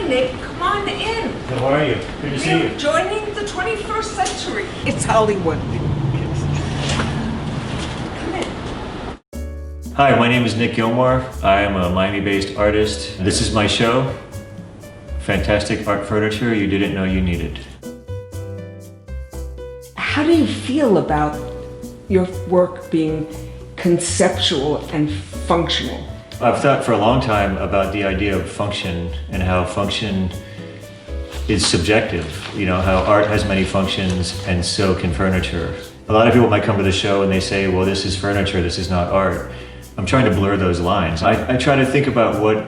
Hi, Nick. Come on in. How are you? Good to see you. We're joining the 21st century. It's Hollywood. Come in. Hi, my name is Nick Gilmore. I am a Miami-based artist. This is my show, Fantastic Art Furniture You Didn't Know You Needed. How do you feel about your work being conceptual and functional? I've thought for a long time about the idea of function and how function is subjective. You know, how art has many functions and so can furniture. A lot of people might come to the show and they say, well, this is furniture, this is not art. I'm trying to blur those lines. I try to think about what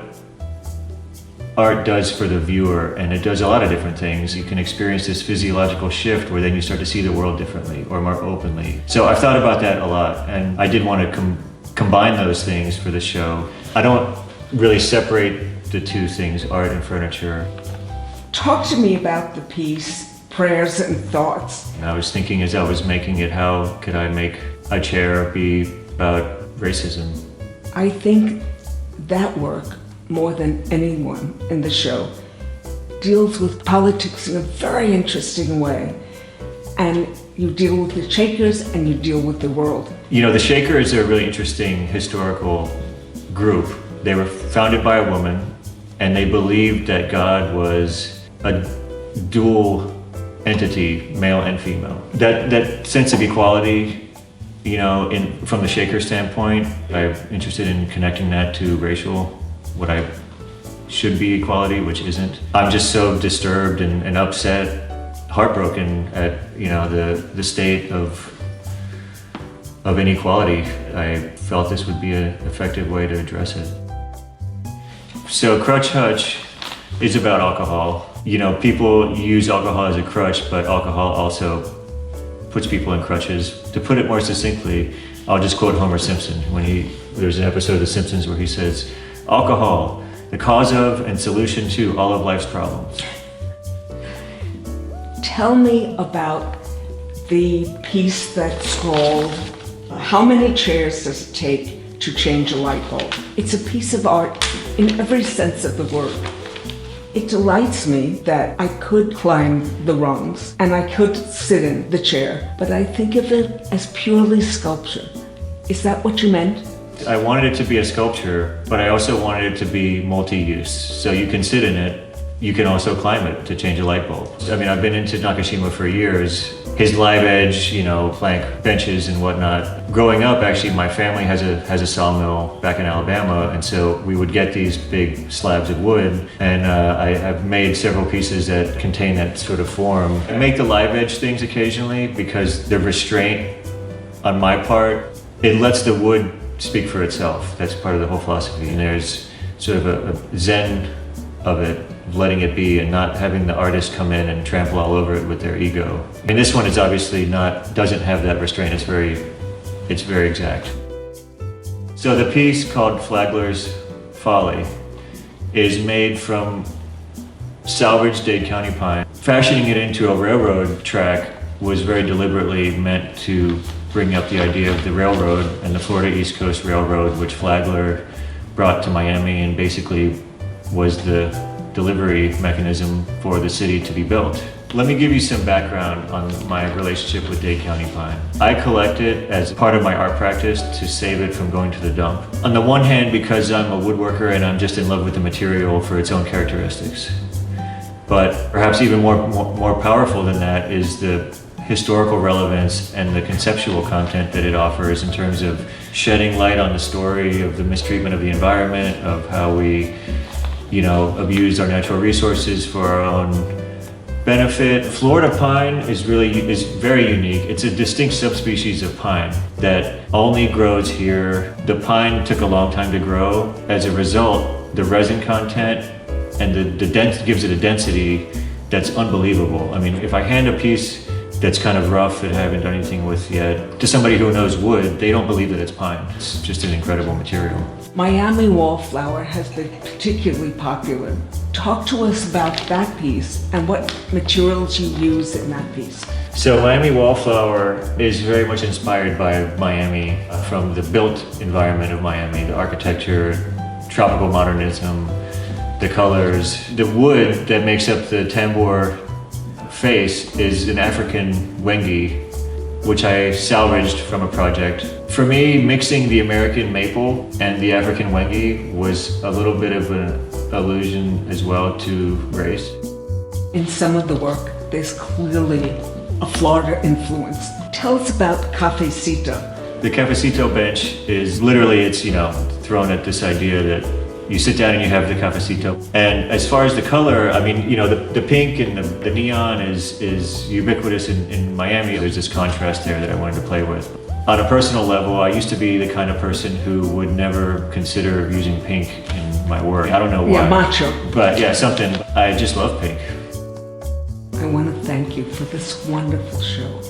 art does for the viewer, and it does a lot of different things. You can experience this physiological shift where then you start to see the world differently or more openly. So I've thought about that a lot, and I did want to combine those things for the show. I don't really separate the two things, art and furniture. Talk to me about the piece, Prayers and Thoughts. And I was thinking as I was making it, how could I make a chair be about racism? I think that work, more than anyone in the show, deals with politics in a very interesting way. And you deal with the Shakers and you deal with the world. You know, the Shakers are a really interesting historical group. They were founded by a woman, and they believed that God was a dual entity, male and female. That sense of equality, you know, from the Shaker standpoint, I'm interested in connecting that to racial, what I should be equality, which isn't. I'm just so disturbed and upset, heartbroken at, you know, the state of inequality. I felt this would be an effective way to address it. So Crutch Hutch is about alcohol. You know, people use alcohol as a crutch, but alcohol also puts people in crutches. To put it more succinctly, I'll just quote Homer Simpson when there's an episode of The Simpsons where he says, "Alcohol, the cause of and solution to all of life's problems." Tell me about the piece that's called How Many Chairs Does It Take to Change a Light Bulb? It's a piece of art in every sense of the word. It delights me that I could climb the rungs and I could sit in the chair, but I think of it as purely sculpture. Is that what you meant? I wanted it to be a sculpture, but I also wanted it to be multi-use. So you can sit in it, you can also climb it to change a light bulb. I mean, I've been into Nakashima for years. His live edge, you know, plank benches and whatnot. Growing up, actually, my family has a sawmill back in Alabama, and so we would get these big slabs of wood, and I have made several pieces that contain that sort of form. I make the live edge things occasionally because the restraint on my part, it lets the wood speak for itself. That's part of the whole philosophy, and there's sort of a zen of it, letting it be and not having the artist come in and trample all over it with their ego. And this one is obviously doesn't have that restraint. It's very exact. So the piece called Flagler's Folly is made from salvaged Dade County pine. Fashioning it into a railroad track was very deliberately meant to bring up the idea of the railroad and the Florida East Coast Railroad, which Flagler brought to Miami and basically was the delivery mechanism for the city to be built. Let me give you some background on my relationship with Dade County pine. I collect it as part of my art practice to save it from going to the dump. On the one hand, because I'm a woodworker and I'm just in love with the material for its own characteristics. But perhaps even more powerful than that is the historical relevance and the conceptual content that it offers in terms of shedding light on the story of the mistreatment of the environment, of how we, you know, abuse our natural resources for our own benefit. Florida pine is very unique. It's a distinct subspecies of pine that only grows here. The pine took a long time to grow. As a result, the resin content and the gives it a density that's unbelievable. I mean, if I hand a piece that's kind of rough that I haven't done anything with yet to somebody who knows wood, they don't believe that it's pine. It's just an incredible material. Miami Wallflower has been particularly popular. Talk to us about that piece and what materials you use in that piece. So Miami Wallflower is very much inspired by Miami, from the built environment of Miami, the architecture, tropical modernism, the colors. The wood that makes up the tambour face is an African wengi, which I salvaged from a project. For me, mixing the American maple and the African wengi was a little bit of an allusion as well to race. In some of the work, there's clearly a Florida influence. Tell us about Cafecito. The Cafecito bench is literally, it's, thrown at this idea that you sit down and you have the Cafecito. And as far as the color, I mean, the pink and the neon is ubiquitous in Miami. There's this contrast there that I wanted to play with. On a personal level, I used to be the kind of person who would never consider using pink in my work. I don't know why. Yeah, macho. But yeah, something, I just love pink. I want to thank you for this wonderful show.